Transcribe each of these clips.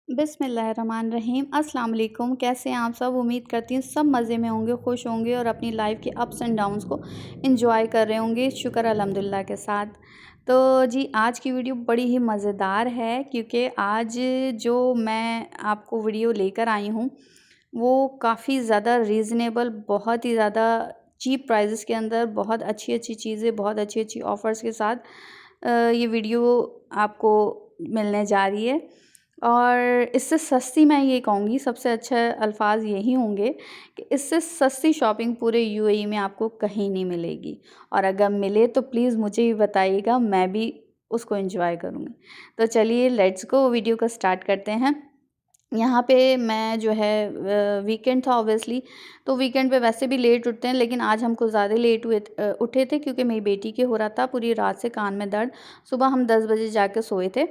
बिस्मिल्लाहिर्रहमानिर्रहीम। अस्सलाम वालेकुम। कैसे हैं आप सब? उम्मीद करती हूँ सब मज़े में होंगे, खुश होंगे और अपनी लाइफ के अप्स एंड डाउन्स को एंजॉय कर रहे होंगे, शुक्र अल्हम्दुलिल्लाह के साथ। तो जी आज की वीडियो बड़ी ही मज़ेदार है क्योंकि आज जो मैं आपको वीडियो लेकर आई हूँ वो काफ़ी ज़्यादा रीज़नेबल, बहुत ही ज़्यादा चीप प्राइसेस के अंदर बहुत अच्छी अच्छी चीज़ें, बहुत अच्छी अच्छी ऑफ़र्स के साथ ये वीडियो आपको मिलने जा रही है। और इससे सस्ती, मैं ये कहूँगी सबसे अच्छे अल्फाज यही होंगे कि इससे सस्ती शॉपिंग पूरे यूएई में आपको कहीं नहीं मिलेगी। और अगर मिले तो प्लीज़ मुझे भी बताइएगा, मैं भी उसको एंजॉय करूँगी। तो चलिए लेट्स गो, वीडियो को स्टार्ट करते हैं। यहाँ पे मैं जो है वीकेंड था ऑब्वियसली, तो वीकेंड पे वैसे भी लेट उठते हैं, लेकिन आज हम कुछ ज़्यादा लेट उठे थे क्योंकि मेरी बेटी के हो रहा था पूरी रात से कान में दर्द। सुबह हम 10 बजे जाके सोए थे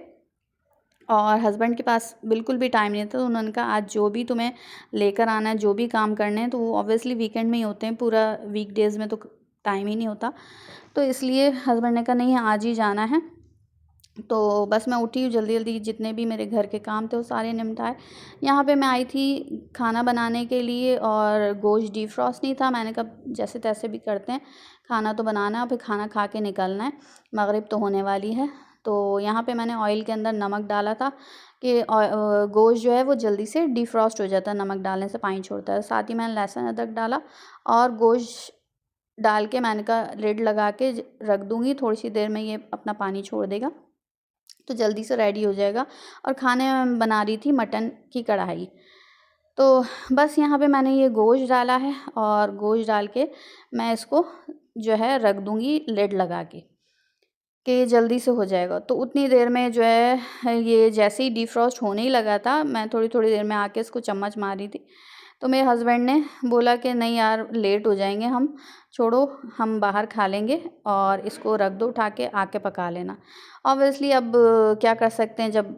और हस्बैंड के पास बिल्कुल भी टाइम नहीं था, तो उन्होंने कहा आज जो भी तुम्हें लेकर आना है, जो भी काम करने हैं, तो वो ऑब्वियसली वीकेंड में ही होते हैं, पूरा वीकडेज़ में तो टाइम ही नहीं होता। तो इसलिए हस्बैंड ने कहा नहीं आज ही जाना है। तो बस मैं उठी जल्दी जल्दी, जितने भी मेरे घर के काम थे वो सारे निपटाए। यहाँ पे मैं आई थी खाना बनाने के लिए और गोश्त डिफ्रॉस्ट नहीं था। मैंने कहा जैसे तैसे भी करते हैं, खाना तो बनाना है, फिर खाना खा के निकलना है, मगरिब तो होने वाली है। तो यहाँ पे मैंने ऑयल के अंदर नमक डाला था कि गोश्त जो है वो जल्दी से डिफ्रॉस्ट हो जाता है, नमक डालने से पानी छोड़ता है। साथ ही मैंने लहसुन अदरक डाला और गोश्त डाल के मैंने कहा लिड लगा के रख दूँगी, थोड़ी सी देर में ये अपना पानी छोड़ देगा तो जल्दी से रेडी हो जाएगा। और खाने में बना रही थी मटन की कढ़ाई। तो बस यहाँ पे मैंने ये गोश्त डाला है और गोश्त डाल के मैं इसको जो है रख दूँगी लिड लगा के कि जल्दी से हो जाएगा। तो उतनी देर में जो है ये जैसे ही डिफ्रॉस्ट होने ही लगा था, मैं थोड़ी थोड़ी देर में आके इसको चम्मच मार रही थी, तो मेरे हस्बैंड ने बोला कि नहीं यार लेट हो जाएंगे हम, छोड़ो हम बाहर खा लेंगे और इसको रख दो उठा के, आके पका लेना। ऑब्वियसली अब क्या कर सकते हैं, जब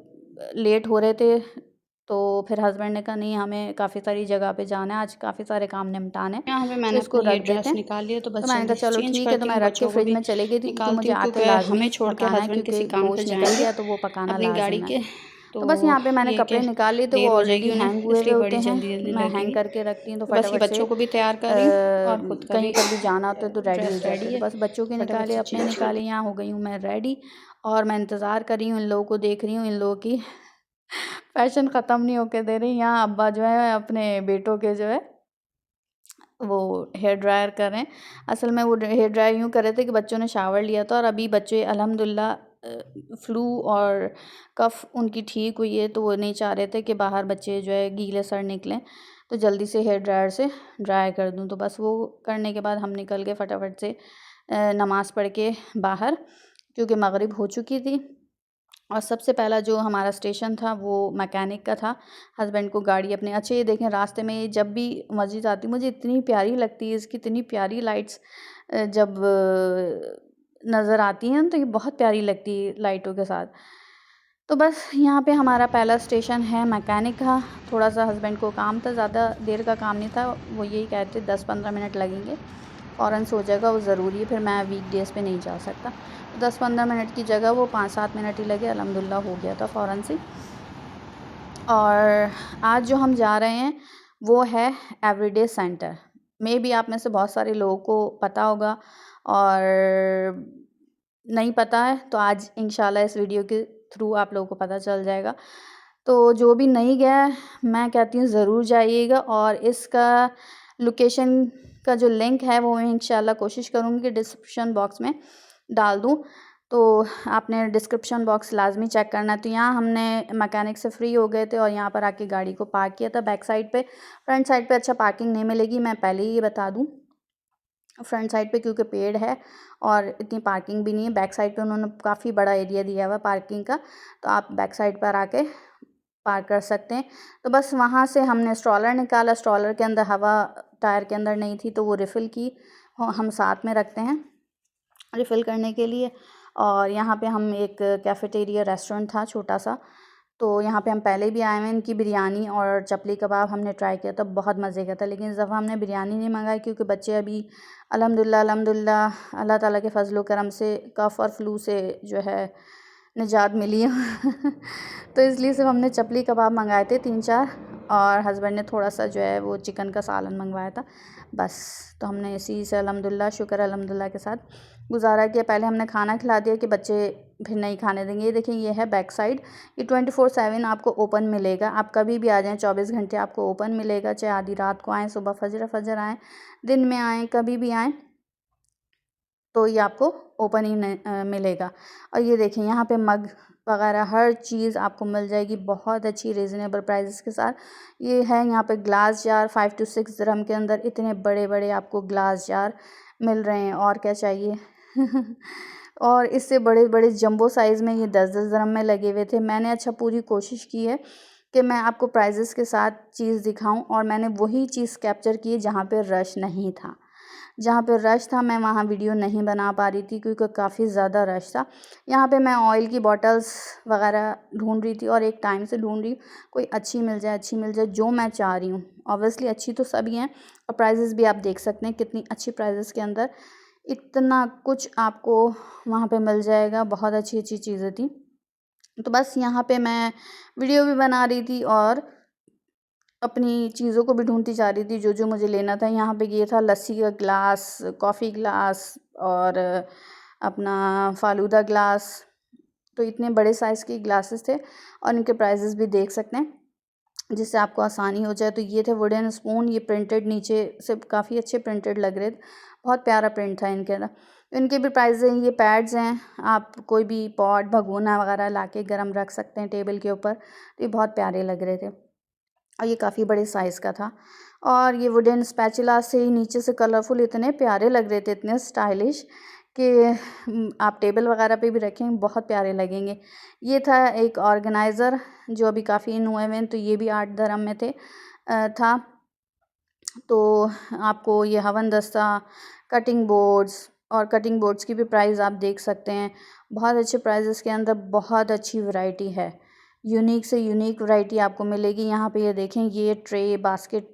लेट हो रहे थे तो फिर हस्बैंड ने कहा नहीं हमें काफ़ी सारी जगह पे जाना है, आज काफ़ी सारे काम निपटाने हैं, यहाँ पे तो मैंने इसको अपनी ये रख देते ड्रेस हैं। निकाल लिया, तो तो बस मैंने कहा जल्दी से चलो चेंज ठीक है, तो करती मैं हूँ। रख के बच्चों को फ्रिज भी में चली गई थी क्योंकि निकालती मुझे हूँ आके क्योंकि लाजमी हमें छोड़ के पकाना है, हस्बैंड क्योंकि किसी काम पर गोश्त निकल जाएंगे गया तो वो पकाना अपनी गाड़ी लाजिम है। के। तो बस यहाँ पे मैंने ये कि कपड़े निकाल लिए थे, वो देर हो जाएगी ऑलरेडी उन्हें, हैंग हुए हुए इसलिए होते बड़ी हैं, जल्दी जल्दी मैं हैंग लगेंगी। करके रखती हूँ तो तो बस ये फटाफट से बच्चों को भी तैयार कर रही हूँ और खुद का कहीं भी पर भी जाना होता है तो रेडी हो ड्रेस जाते रेडी हैं। तो है, बस बच्चों के फटाफट निकाले, से अपने चेंज कर निकाले, लो। यहाँ हो गई हूँ मैं रेडी। और मैं इंतज़ार कर रही हूँ इन लोगों को, देख रही हूँ इन लोगों की फैशन ख़त्म नहीं होके दे रही। यहाँ अब्बा जो है अपने बेटों के जो है वो हेयर ड्रायर कर रहे हैं। असल में वो हेयर ड्रायर यूँ कर रहे थे कि बच्चों ने शावर लिया था और अभी बच्चे अल्हम्दुलिल्लाह फ्लू और कफ़ उनकी ठीक हुई है, तो वो नहीं चाह रहे थे कि बाहर बच्चे जो है गीले सर निकलें, तो जल्दी से हेयर ड्रायर से ड्राई कर दूँ। तो बस वो करने के बाद हम निकल गए फटाफट से नमाज़ पढ़ के बाहर, क्योंकि मगरिब हो चुकी थी। और सबसे पहला जो हमारा स्टेशन था वो मैकेनिक का था। हस्बैंड को गाड़ी अपने, अच्छा ये देखें रास्ते में जब भी मस्जिद आती हूँ मुझे इतनी प्यारी लगती है, इसकी इतनी प्यारी लाइट्स जब नज़र आती हैं तो ये बहुत प्यारी लगती है लाइटों के साथ। तो बस यहाँ पे हमारा पहला स्टेशन है मैकेनिक का। थोड़ा सा हस्बैंड को काम था, ज़्यादा देर का काम नहीं था, वो यही कहते 10-15 मिनट लगेंगे, फ़ौरन से हो जाएगा, वो ज़रूरी है, फिर मैं वीकडेज़ पे नहीं जा सकता। 10-15 मिनट की जगह वो 5-7 मिनट ही लगे, अल्हम्दुलिल्लाह हो गया था फ़ौरन से। और आज जो हम जा रहे हैं वो है एवरीडे सेंटर। मे बी आप में से बहुत सारे लोगों को पता होगा, और नहीं पता है तो आज इंशाल्लाह इस वीडियो के थ्रू आप लोगों को पता चल जाएगा। तो जो भी नहीं गया है, मैं कहती हूँ ज़रूर जाइएगा, और इसका लोकेशन का जो लिंक है वो मैं इंशाल्लाह कोशिश करूँगी कि डिस्क्रिप्शन बॉक्स में डाल दूँ। तो आपने डिस्क्रिप्शन बॉक्स लाजमी चेक करना है। तो यहाँ हमने मैकेनिक से फ्री हो गए थे और यहाँ पर आके गाड़ी को पार्क किया था बैक साइड पे। फ्रंट साइड पे अच्छा पार्किंग नहीं मिलेगी, मैं पहले ही ये बता दूँ। फ्रंट साइड पे क्योंकि पेड़ है और इतनी पार्किंग भी नहीं है। बैक साइड पे उन्होंने काफ़ी बड़ा एरिया दिया हुआ है पार्किंग का, तो आप बैक साइड पर आके पार्क कर सकते हैं। तो बस वहाँ से हमने स्ट्रॉलर निकाला, स्ट्रॉलर के अंदर हवा टायर के अंदर नहीं थी तो वो रिफ़िल की, हम साथ में रखते हैं रिफ़िल करने के लिए। और यहाँ पे हम एक कैफ़ेटेरिया रेस्टोरेंट था छोटा सा, तो यहाँ पे हम पहले भी आए हुए हैं। इनकी बिरयानी और चपली कबाब हमने ट्राई किया था, बहुत मज़े का था, लेकिन इस दफ़ा हमने बिरयानी नहीं मंगाई क्योंकि बच्चे अभी अल्हम्दुलिल्लाह अल्हम्दुलिल्लाह अल्लाह ताला के फ़ज़ल व करम से कफ़ और फ्लू से जो है निजात मिली है। तो इसलिए सिर्फ हमने चपली कबाब मंगाए थे 3-4, और हस्बैंड ने थोड़ा सा जो है वो चिकन का सालन मंगवाया था बस। तो हमने इसी से अल्हम्दुलिल्लाह, शुक्र अल्हम्दुलिल्लाह के साथ गुजारा किया। पहले हमने खाना खिला दिया कि बच्चे फिर नहीं खाने देंगे। ये देखिए, ये है बैक साइड, ये 24/7 आपको ओपन मिलेगा। आप कभी भी आ जाएँ, 24 घंटे आपको ओपन मिलेगा। चाहे आधी रात को आएँ, सुबह फजर आएँ, दिन में आएँ, कभी भी आएँ, तो ये आपको ओपन ही मिलेगा। और ये देखें, यहाँ पे मग वगैरह हर चीज़ आपको मिल जाएगी बहुत अच्छी रीज़नेबल प्राइसेस के साथ। ये है यहाँ पे ग्लास जार, 5 to 6 दिरहम के अंदर इतने बड़े बड़े आपको ग्लास जार मिल रहे हैं, और क्या चाहिए। और इससे बड़े बड़े जंबो साइज़ में ये 10-10 दिरहम में लगे हुए थे। मैंने अच्छा पूरी कोशिश की है कि मैं आपको प्राइजेस के साथ चीज़ दिखाऊं, और मैंने वही चीज़ कैप्चर की है जहाँ पे रश नहीं था। जहाँ पे रश था मैं वहाँ वीडियो नहीं बना पा रही थी, क्योंकि काफ़ी ज़्यादा रश था। यहाँ पे मैं ऑयल की बॉटल्स वगैरह ढूंढ रही थी, और एक टाइम से ढूंढ रही हूँ कोई अच्छी मिल जाए जो मैं चाह रही हूँ। ऑब्वियसली अच्छी तो सभी हैं, और प्राइजेस भी आप देख सकते हैं कितनी अच्छी प्राइजेस के अंदर इतना कुछ आपको वहाँ पे मिल जाएगा। बहुत अच्छी अच्छी चीज़ें थी। तो बस यहाँ पे मैं वीडियो भी बना रही थी और अपनी चीज़ों को भी ढूंढती जा रही थी, जो जो मुझे लेना था। यहाँ पे ये था लस्सी का ग्लास, कॉफ़ी ग्लास, और अपना फालूदा ग्लास। तो इतने बड़े साइज़ के ग्लासेस थे, और इनके प्राइजेस भी देख सकते हैं, जिससे आपको आसानी हो जाए। तो ये थे वुडन स्पून, ये प्रिंटेड नीचे से काफ़ी अच्छे प्रिंटेड लग रहे थे, बहुत प्यारा प्रिंट था इनके अंदर। इनके भी प्राइस हैं। ये पैड्स हैं, आप कोई भी पॉट भगोना वगैरह लाके गरम रख सकते हैं टेबल के ऊपर। तो ये बहुत प्यारे लग रहे थे, और ये काफ़ी बड़े साइज़ का था। और ये वुडन स्पैचुला से ही नीचे से कलरफुल इतने प्यारे लग रहे थे, इतने स्टाइलिश, कि आप टेबल वगैरह पे भी रखें बहुत प्यारे लगेंगे। ये था एक ऑर्गेनाइज़र जो अभी काफ़ी इन हुए हैं, तो ये भी 8 दिरहम में था। तो आपको ये हवन दस्ता, कटिंग बोर्ड्स की भी प्राइस आप देख सकते हैं। बहुत अच्छे प्राइजेस के अंदर बहुत अच्छी वैरायटी है, यूनिक से यूनिक वैरायटी आपको मिलेगी। यहाँ पे ये देखें, ये ट्रे, बास्केट,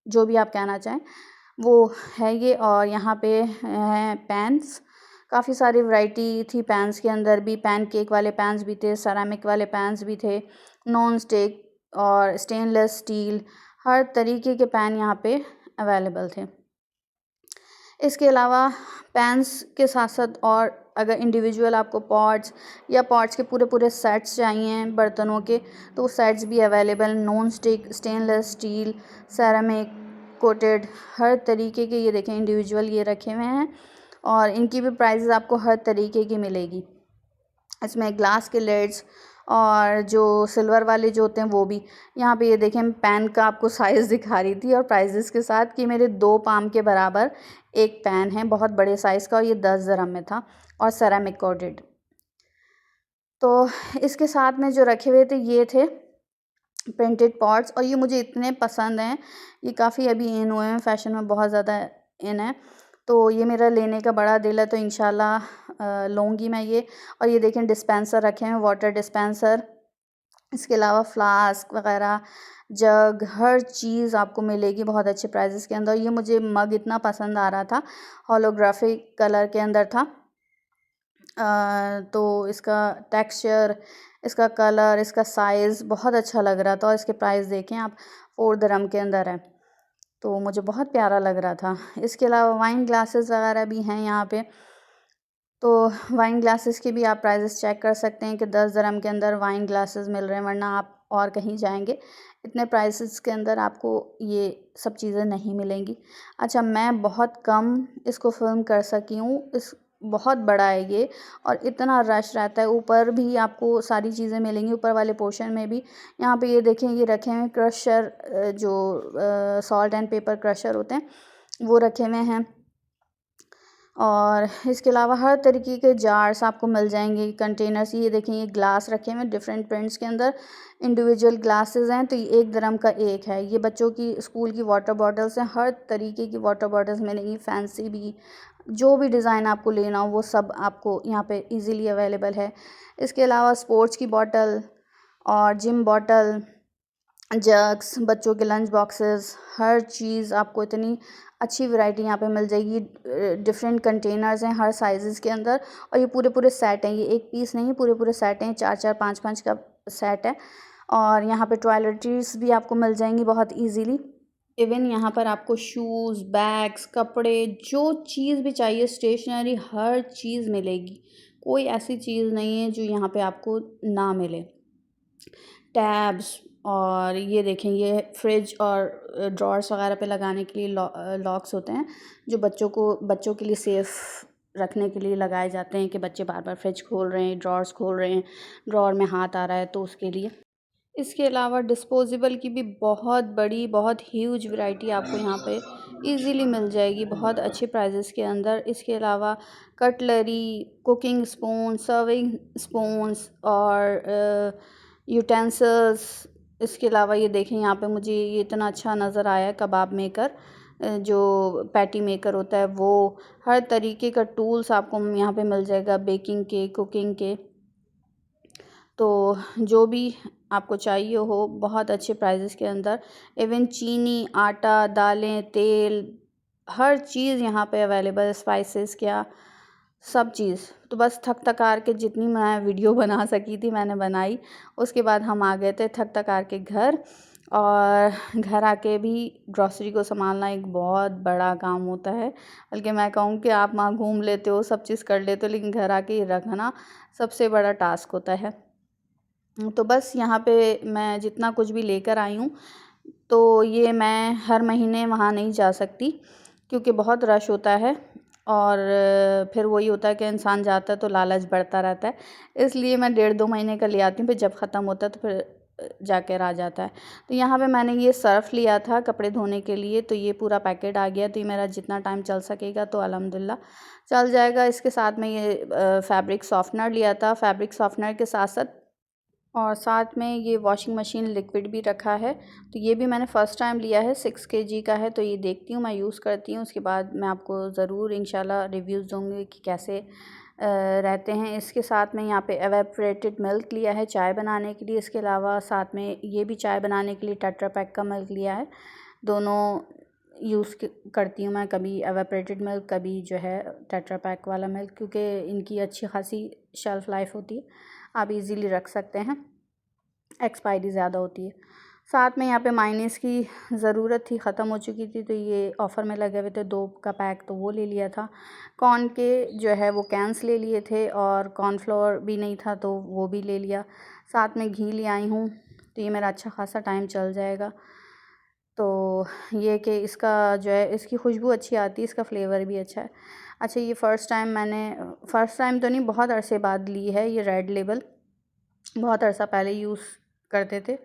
जो भी आप कहना चाहें वो है ये। और यहाँ पे हैं पैन्स, काफ़ी सारी वैरायटी थी पैन्स के अंदर भी। पैनकेक वाले पैन्स भी थे, सेरामिक वाले पैन्स भी थे, नॉन स्टिक और स्टेनलेस स्टील, हर तरीके के पैन यहाँ पे अवेलेबल थे। इसके अलावा पैन्स के साथ साथ और अगर इंडिविजुअल आपको पॉट्स या पॉट्स के पूरे सेट्स चाहिए बर्तनों के, तो वो सेट्स भी available, non stick, stainless steel, ceramic, coated, हर तरीके के। ये देखें इंडिविजुअल ये रखे हुए हैं, और इनकी भी प्राइसेस आपको हर तरीके की मिलेगी। इसमें ग्लास के लिड्स और जो सिल्वर वाले जो होते हैं वो भी। यहाँ पे ये देखें, पैन का आपको साइज़ दिखा रही थी और प्राइजेस के साथ, कि मेरे 2 पाम के बराबर एक पैन है बहुत बड़े साइज़ का, और ये 10 दिरहम में था, और सेरामिक कोटेड। तो इसके साथ में जो रखे हुए थे ये थे प्रिंटेड पॉट्स, और ये मुझे इतने पसंद हैं। ये काफ़ी अभी इन हुए हैं, फैशन में बहुत ज़्यादा इन है। तो ये मेरा लेने का बड़ा दिल है, तो इंशाल्लाह लूँगी मैं ये। और ये देखें डिस्पेंसर रखे हैं, वाटर डिस्पेंसर। इसके अलावा फ्लास्क वगैरह, जग, हर चीज़ आपको मिलेगी बहुत अच्छे प्राइजेस के अंदर। ये मुझे मग इतना पसंद आ रहा था, होलोग्राफिक कलर के अंदर था। तो इसका टेक्सचर, इसका कलर, इसका साइज़ बहुत अच्छा लग रहा था, और इसके प्राइस देखें आप, 4 दिरहम के अंदर है, तो मुझे बहुत प्यारा लग रहा था। इसके अलावा वाइन ग्लासेस वगैरह भी हैं यहाँ पे। तो वाइन ग्लासेस के भी आप प्राइसेस चेक कर सकते हैं कि 10 दिरहम के अंदर वाइन ग्लासेस मिल रहे हैं, वरना आप और कहीं जाएंगे इतने प्राइसेस के अंदर आपको ये सब चीज़ें नहीं मिलेंगी। अच्छा, मैं बहुत कम इसको फिल्म कर सकी हूँ, इस बहुत बड़ा है ये, और इतना रश रहता है। ऊपर भी आपको सारी चीज़ें मिलेंगी, ऊपर वाले पोर्शन में भी। यहाँ पे ये देखें, ये रखे हुए क्रशर, जो सॉल्ट एंड पेपर क्रशर होते हैं वो रखे हुए हैं। और इसके अलावा हर तरीके के जार्स आपको मिल जाएंगे, कंटेनर्स। ये देखें, ये ग्लास रखे हुए हैं डिफरेंट प्रिंट्स के अंदर, इंडिविजुअल ग्लासेस हैं। तो ये 1 दिरहम का एक है। ये बच्चों की स्कूल की वाटर बॉटल्स हैं, हर तरीके की वाटर बॉटल्स मिलेंगी, फैंसी भी, जो भी डिज़ाइन आपको लेना हो वो सब आपको यहाँ पे इजीली अवेलेबल है। इसके अलावा स्पोर्ट्स की बॉटल और जिम बॉटल, जग्स, बच्चों के लंच बॉक्सेस, हर चीज़ आपको इतनी अच्छी वैरायटी यहाँ पे मिल जाएगी। डिफरेंट कंटेनर्स हैं हर साइज़ेस के अंदर, और ये पूरे पूरे सेट हैं, ये एक पीस नहीं है, पूरे पूरे सेट हैं, 4-4 5-5 का सेट है। और यहाँ पे टॉयलेटरीज़ भी आपको मिल जाएंगी बहुत ईजीली। इवन यहाँ पर आपको शूज़, बैग्स, कपड़े, जो चीज़ भी चाहिए, स्टेशनरी, हर चीज़ मिलेगी। कोई ऐसी चीज़ नहीं है जो यहाँ पे आपको ना मिले। टैब्स, और ये देखें, ये फ्रिज और ड्रॉर्स वगैरह पे लगाने के लिए लॉक्स होते हैं, जो बच्चों के लिए सेफ़ रखने के लिए लगाए जाते हैं कि बच्चे बार बार फ्रिज खोल रहे हैं, ड्रॉर्स खोल रहे हैं, ड्रॉर में हाथ आ रहा है, तो उसके लिए। इसके अलावा डिस्पोजेबल की भी बहुत बड़ी, बहुत ह्यूज वैरायटी आपको यहाँ पे इजीली मिल जाएगी बहुत अच्छे प्राइजेस के अंदर। इसके अलावा cutlery, cooking spoon, serving spoons और यूटेंसिल्स। इसके अलावा ये देखें, यहाँ पे मुझे ये इतना अच्छा नज़र आया, कबाब मेकर, जो पैटी मेकर होता है वो। हर तरीके का टूल्स आपको यहाँ पे मिल जाएगा, बेकिंग के, कुकिंग के। तो जो भी आपको चाहिए हो बहुत अच्छे प्राइजेस के अंदर। इवन चीनी, आटा, दालें, तेल, हर चीज़ यहाँ पे अवेलेबल, स्पाइसेस क्या, सब चीज़। तो बस थक थकार के जितनी मैं वीडियो बना सकी थी मैंने बनाई। उसके बाद हम आ गए थे थक थकार के घर, और घर आके भी ग्रॉसरी को संभालना एक बहुत बड़ा काम होता है। बल्कि मैं कहूँ कि आप वहाँ घूम लेते हो, सब चीज़ कर लेते हो, लेकिन घर आके रखना सबसे बड़ा टास्क होता है। तो बस यहाँ पे मैं जितना कुछ भी लेकर आई हूँ, तो ये मैं हर महीने वहाँ नहीं जा सकती क्योंकि बहुत रश होता है, और फिर वही होता है कि इंसान जाता है तो लालच बढ़ता रहता है। इसलिए मैं 1.5-2 महीने का ले आती हूँ, फिर जब ख़त्म होता है तो फिर जाकर आ जाता है। तो यहाँ पे मैंने ये सर्फ़ लिया था कपड़े धोने के लिए, तो ये पूरा पैकेट आ गया। तो ये मेरा जितना टाइम चल सकेगा तो अल्हम्दुलिल्लाह चल जाएगा। इसके साथ में ये फैब्रिक सॉफ्टनर लिया था, फैब्रिक सॉफ्टनर के साथ साथ, और साथ में ये वॉशिंग मशीन लिक्विड भी रखा है। तो ये भी मैंने फ़र्स्ट टाइम लिया है, 6 केजी का है। तो ये देखती हूँ, मैं यूज़ करती हूँ, उसके बाद मैं आपको ज़रूर इंशाल्लाह रिव्यूज़ दूँगी कि कैसे रहते हैं। इसके साथ में यहाँ पे एवेपोरेटेड मिल्क लिया है चाय बनाने के लिए। इसके अलावा साथ में ये भी चाय बनाने के लिए टेट्रा पैक का मिल्क लिया है। दोनों यूज़ करती हूँ मैं, कभी एवेपोरेटेड मिल्क, कभी जो है टेट्रा पैक वाला मिल्क, क्योंकि इनकी अच्छी खासी शेल्फ़ लाइफ होती है, आप इजीली रख सकते हैं, एक्सपायरी ज़्यादा होती है। साथ में यहाँ पे मायोनीज़ की ज़रूरत थी, ख़त्म हो चुकी थी, तो ये ऑफ़र में लगे हुए थे 2 का पैक, तो वो ले लिया था। कॉर्न के जो है वो कैंस ले लिए थे, और कॉर्नफ्लोर भी नहीं था तो वो भी ले लिया। साथ में घी ले आई हूँ, तो ये मेरा अच्छा खासा टाइम चल जाएगा। तो ये कि इसका जो है, इसकी खुशबू अच्छी आती है, इसका फ्लेवर भी अच्छा है। अच्छा, ये फ़र्स्ट टाइम तो नहीं, बहुत अरसे बाद ली है ये रेड लेबल, बहुत अरसा पहले यूज़ करते थे,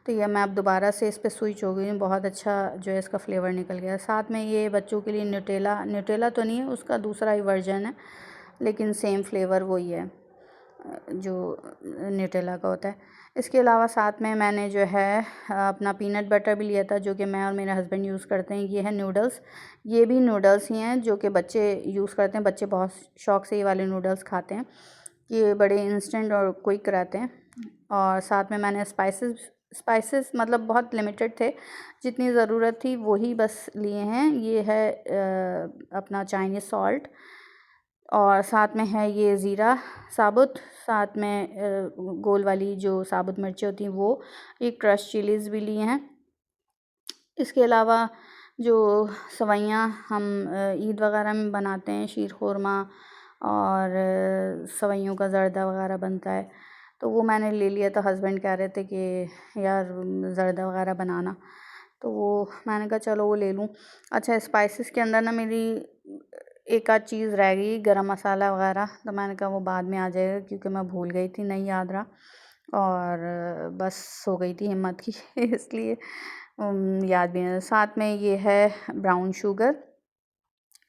तो ये मैं अब दोबारा से इस पे स्विच हो गई हूँ। बहुत अच्छा जो है इसका फ्लेवर निकल गया। साथ में ये बच्चों के लिए न्यूटेला तो नहीं है, उसका दूसरा ही वर्जन है, लेकिन सेम फ्लेवर वही है जो न्यूटेला का होता है। इसके अलावा साथ में मैंने जो है अपना पीनट बटर भी लिया था, जो कि मैं और मेरे हस्बैंड यूज़ करते हैं। ये है नूडल्स, ये भी नूडल्स ही हैं जो कि बच्चे यूज़ करते हैं। बच्चे बहुत शौक़ से ये वाले नूडल्स खाते हैं, ये बड़े इंस्टेंट और क्विक रहते हैं। और साथ में मैंने स्पाइसेस मतलब बहुत लिमिटेड थे, जितनी ज़रूरत थी वही बस लिए हैं। ये है अपना चाइनीज़ सॉल्ट, और साथ में है ये ज़ीरा साबुत, साथ में गोल वाली जो साबुत मिर्चें होती हैं वो, ये क्रश चिलीज़ भी लिए हैं। इसके अलावा जो सवैयाँ हम ईद वगैरह में बनाते हैं, शीर खुरमा और सवैयों का ज़र्दा वगैरह बनता है, तो वो मैंने ले लिया था। हस्बैंड कह रहे थे कि यार ज़र्दा वगैरह बनाना, तो वो मैंने कहा चलो वो ले लूँ। अच्छा, स्पाइसेस के अंदर ना मेरी एक आध चीज़ रह गई, गरम मसाला वगैरह, तो मैंने कहा वो बाद में आ जाएगा, क्योंकि मैं भूल गई थी, नहीं याद रहा, और बस सो गई थी हिम्मत की इसलिए याद भी नहीं। साथ में ये है ब्राउन शुगर,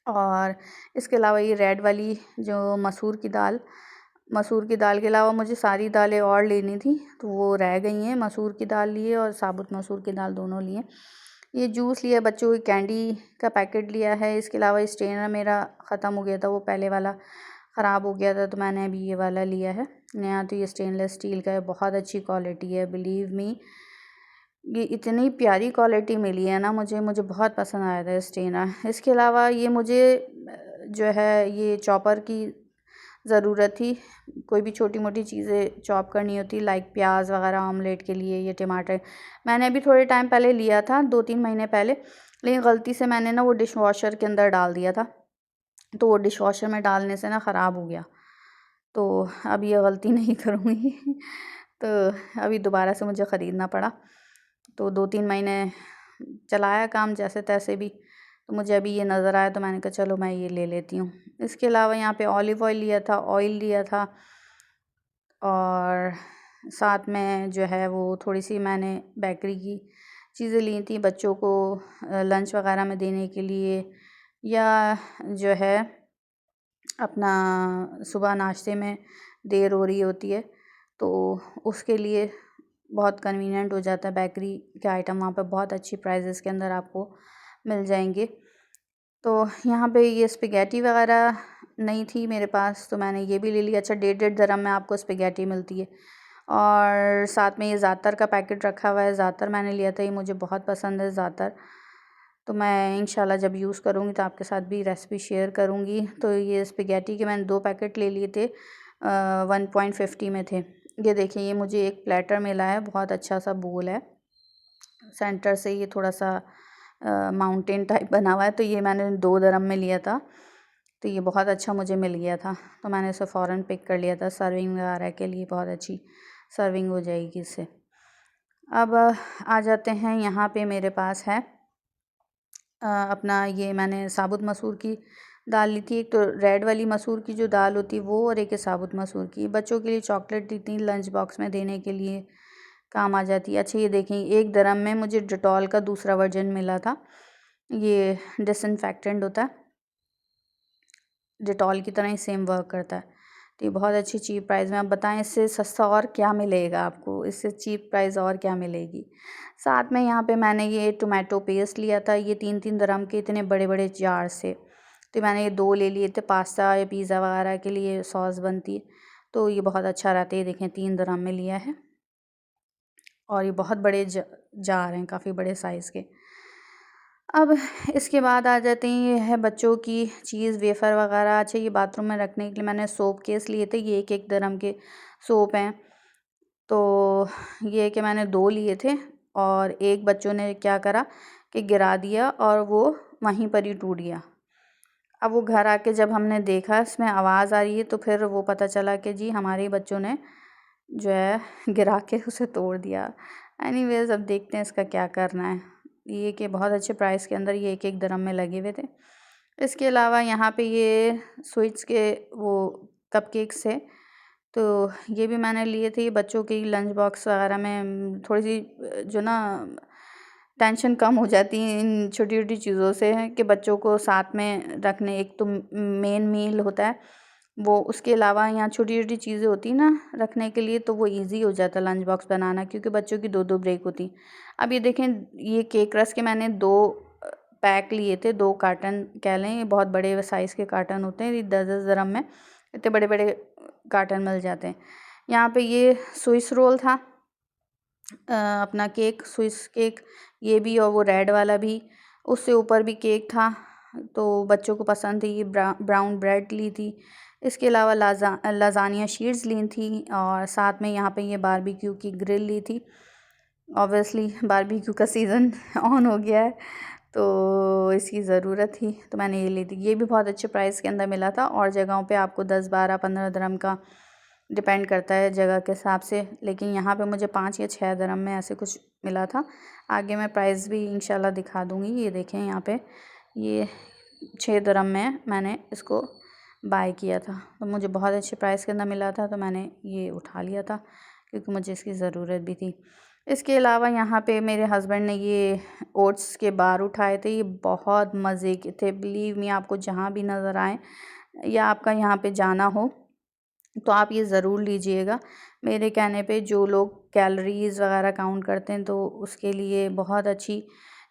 और इसके अलावा ये रेड वाली जो मसूर की दाल के अलावा मुझे सारी दालें और लेनी थी, तो वो रह गई हैं। मसूर की दाल लिए और साबुत मसूर की दाल दोनों लिए। ये जूस लिया, बच्चों की कैंडी का पैकेट लिया है। इसके अलावा स्ट्रेनर मेरा ख़त्म हो गया था, वो पहले वाला ख़राब हो गया था, तो मैंने अभी ये वाला लिया है नया। तो ये स्टेनलेस स्टील का है, बहुत अच्छी क्वालिटी है, बिलीव मी। ये इतनी प्यारी क्वालिटी मिली है ना मुझे बहुत पसंद आया था स्ट्रेनर। इसके अलावा ये मुझे जो है ये चॉपर की ज़रूरत थी। कोई भी छोटी मोटी चीज़ें चॉप करनी होती, लाइक प्याज वगैरह ऑमलेट के लिए, ये टमाटर मैंने अभी थोड़े टाइम पहले लिया था, 2-3 महीने पहले, लेकिन गलती से मैंने ना वो डिश वॉशर के अंदर डाल दिया था, तो वो डिश वॉशर में डालने से ना ख़राब हो गया। तो अब ये गलती नहीं करूँगी तो अभी दोबारा से मुझे ख़रीदना पड़ा। तो 2-3 महीने चलाया काम जैसे तैसे भी, तो मुझे अभी ये नज़र आया तो मैंने कहा चलो मैं ये ले लेती हूँ। इसके अलावा यहाँ पे ऑलिव ऑयल लिया था और साथ में जो है वो थोड़ी सी मैंने बेकरी की चीज़ें ली थी बच्चों को लंच वगैरह में देने के लिए, या जो है अपना सुबह नाश्ते में देर हो रही होती है तो उसके लिए बहुत कन्वीनियंट हो जाता है। बेकरी के आइटम वहाँ पे बहुत अच्छी प्राइजेस के अंदर आपको मिल जाएंगे। तो यहाँ पे ये स्पेगेटी वगैरह नहीं थी मेरे पास, तो मैंने ये भी ले लिया। अच्छा, 1.5 dirham में आपको स्पेगेटी मिलती है। और साथ में ये ज़ातर का पैकेट रखा हुआ है, ज़ातर मैंने लिया था, ये मुझे बहुत पसंद है ज़ातर। तो मैं इंशाल्लाह जब यूज़ करूँगी तो आपके साथ भी रेसिपी शेयर करूँगी। तो ये स्पेगेटी के मैंने 2 पैकेट ले लिए थे, 1.50 में थे। ये देखिए, ये मुझे एक प्लेटर मिला है, बहुत अच्छा सा बोल है, सेंटर से ये थोड़ा सा माउंटेन टाइप बना हुआ है। तो ये मैंने 2 dirham में लिया था, तो ये बहुत अच्छा मुझे मिल गया था, तो मैंने इसे फ़ौरन पिक कर लिया था। सर्विंग वगैरह के लिए बहुत अच्छी सर्विंग हो जाएगी इससे। अब आ जाते हैं, यहाँ पे मेरे पास है अपना ये मैंने साबुत मसूर की दाल ली थी। एक तो रेड वाली मसूर की जो दाल होती है वो, और एक है साबुत मसूर की। बच्चों के लिए चॉकलेट दी थी, लंच बॉक्स में देने के लिए काम आ जाती है। अच्छा, ये देखें, 1 dirham में मुझे डेटॉल का दूसरा वर्जन मिला था। ये डिसइंफेक्टेंट होता है, डेटॉल की तरह ही सेम वर्क करता है। तो ये बहुत अच्छी चीप प्राइस में। आप बताएं इससे सस्ता और क्या मिलेगा आपको, इससे चीप प्राइस और क्या मिलेगी। साथ में यहाँ पे मैंने ये टोमेटो पेस्ट लिया था, ये 3-3 dirham के इतने बड़े बड़े जार से। तो मैंने ये 2 ले लिए थे, पास्ता या पिज़्ज़ा वगैरह के लिए सॉस बनती है, तो ये बहुत अच्छा रहता है। ये देखें, 3 dirham में लिया है, और ये बहुत बड़े जार हैं, काफ़ी बड़े साइज़ के। अब इसके बाद आ जाते हैं, ये है बच्चों की चीज़, वेफ़र वगैरह। अच्छा, ये बाथरूम में रखने के लिए मैंने सोप केस लिए थे, ये 1-1 dirham के सोप हैं। तो ये कि मैंने 2 लिए थे, और एक बच्चों ने क्या करा कि गिरा दिया और वो वहीं पर ही टूट गया। अब वो घर आके जब हमने देखा इसमें आवाज़ आ रही है, तो फिर वो पता चला कि जी हमारे बच्चों ने जो है गिरा के उसे तोड़ दिया। एनीवेज़, अब देखते हैं इसका क्या करना है। ये कि बहुत अच्छे प्राइस के अंदर ये 1-1 dirham में लगे हुए थे। इसके अलावा यहाँ पे ये स्वीट्स के वो कपकेक्स थे, तो ये भी मैंने लिए थे। ये बच्चों के लंच बॉक्स वगैरह में थोड़ी सी जो ना टेंशन कम हो जाती है इन छोटी छोटी चीज़ों से, है कि बच्चों को साथ में रखने, एक तो मेन मील होता है वो, उसके अलावा यहाँ छोटी छोटी चीज़ें होती हैं ना रखने के लिए, तो वो इजी हो जाता है लंच बॉक्स बनाना, क्योंकि बच्चों की 2-2 ब्रेक होती। अब ये देखें, ये केक रस के मैंने 2 पैक लिए थे, 2 कार्टन कह लें, ये बहुत बड़े साइज़ के कार्टन होते हैं, ये 10-10 dirham में इतने बड़े बड़े कार्टन मिल जाते हैं। यहाँ पे ये स्विस रोल था, अपना केक, स्विस केक, ये भी, और वो रेड वाला भी, उससे ऊपर भी केक था, तो बच्चों को पसंद थी। ये ब्राउन ब्रेड ली थी। इसके अलावा लाजानिया शीट्स ली थी, और साथ में यहाँ पे ये बारबेक्यू की ग्रिल ली थी। ऑब्वियसली बारबेक्यू का सीज़न ऑन हो गया है, तो इसकी ज़रूरत थी, तो मैंने ये ली थी। ये भी बहुत अच्छे प्राइस के अंदर मिला था, और जगहों पे आपको 10, 12, 15 dirham का डिपेंड करता है जगह के हिसाब से, लेकिन यहाँ पे मुझे 5 या 6 dirham में ऐसे कुछ मिला था। आगे मैं प्राइस भी इंशाल्लाह दिखा दूँगी। ये देखें, यहाँ पे ये 6 dirham में मैंने इसको बाय किया था, तो मुझे बहुत अच्छे प्राइस के अंदर मिला था, तो मैंने ये उठा लिया था क्योंकि मुझे इसकी ज़रूरत भी थी। इसके अलावा यहाँ पे मेरे हस्बैंड ने ये ओट्स के बार उठाए थे, ये बहुत मज़े के थे, बिलीव मी। आपको जहाँ भी नज़र आए या आपका यहाँ पे जाना हो तो आप ये ज़रूर लीजिएगा। मेरे कहने पे जो लोग कैलोरीज़ वगैरह काउंट करते हैं, तो उसके लिए बहुत अच्छी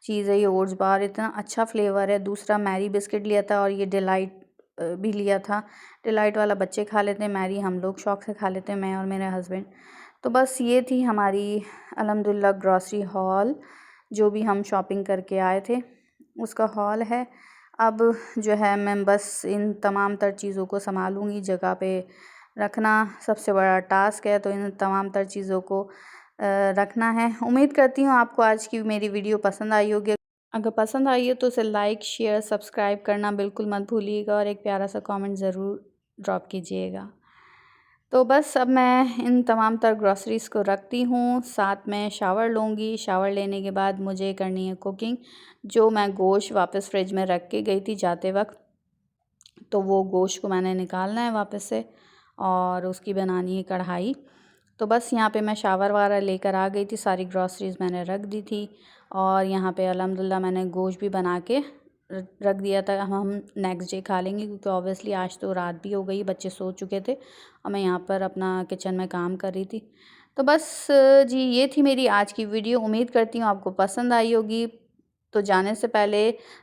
चीज़ है ये ओट्स बार, इतना अच्छा फ्लेवर है। दूसरा मैरी बिस्किट लिया था, और ये डिलाइट भी लिया था। डिलाइट वाला बच्चे खा लेते हैं, मैरी हम लोग शौक़ से खा लेते हैं, मैं और मेरे हस्बैंड। तो बस ये थी हमारी अल्हम्दुलिल्लाह ग्रॉसरी हॉल, जो भी हम शॉपिंग करके आए थे उसका हॉल है। अब जो है मैं बस इन तमाम तर चीज़ों को संभालूँगी, जगह पे रखना सबसे बड़ा टास्क है, तो इन तमाम तर चीज़ों को रखना है। उम्मीद करती हूँ आपको आज की मेरी वीडियो पसंद आई होगी। अगर पसंद आई है तो उसे लाइक, शेयर, सब्सक्राइब करना बिल्कुल मत भूलिएगा और एक प्यारा सा कमेंट ज़रूर ड्रॉप कीजिएगा। तो बस अब मैं इन तमाम तर ग्रॉसरीज़ को रखती हूँ, साथ में शावर लूँगी। शावर लेने के बाद मुझे करनी है कुकिंग। जो मैं गोश्त वापस फ्रिज में रख के गई थी जाते वक्त, तो वो गोश्त को मैंने निकालना है वापस से और उसकी बनानी है कढ़ाई। तो बस यहाँ पे मैं शावर वारा लेकर आ गई थी, सारी ग्रॉसरीज़ मैंने रख दी थी और यहाँ पे अल्हम्दुलिल्लाह मैंने गोश्त भी बना के रख दिया था। हम नेक्स्ट डे खा लेंगे, क्योंकि ऑब्वियसली आज तो रात भी हो गई, बच्चे सो चुके थे और मैं यहाँ पर अपना किचन में काम कर रही थी। तो बस जी ये थी मेरी आज की वीडियो। उम्मीद करती हूँ आपको पसंद आई होगी। तो जाने से पहले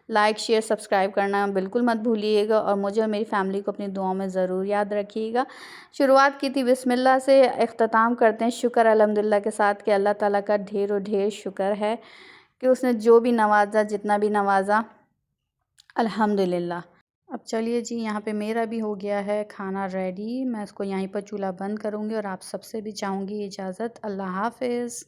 लाइक, शेयर, सब्सक्राइब करना बिल्कुल मत भूलिएगा और मुझे और मेरी फैमिली को अपनी दुआओं में ज़रूर याद रखिएगा। शुरुआत की थी बिस्मिल्लाह से, इख्तिताम करते हैं शुक्र अल्हम्दुलिल्लाह के साथ कि अल्लाह ताला का ढेर और ढेर शुक्र है कि उसने जो भी नवाजा, जितना भी नवाजा, अल्हम्दुलिल्लाह। अब चलिए जी, यहाँ पे मेरा भी हो गया है खाना रेडी। मैं इसको यहीं पर चूल्हा बंद करूँगी और आप सबसे भी चाहूँगी इजाज़त। अल्लाह हाफ़िज़।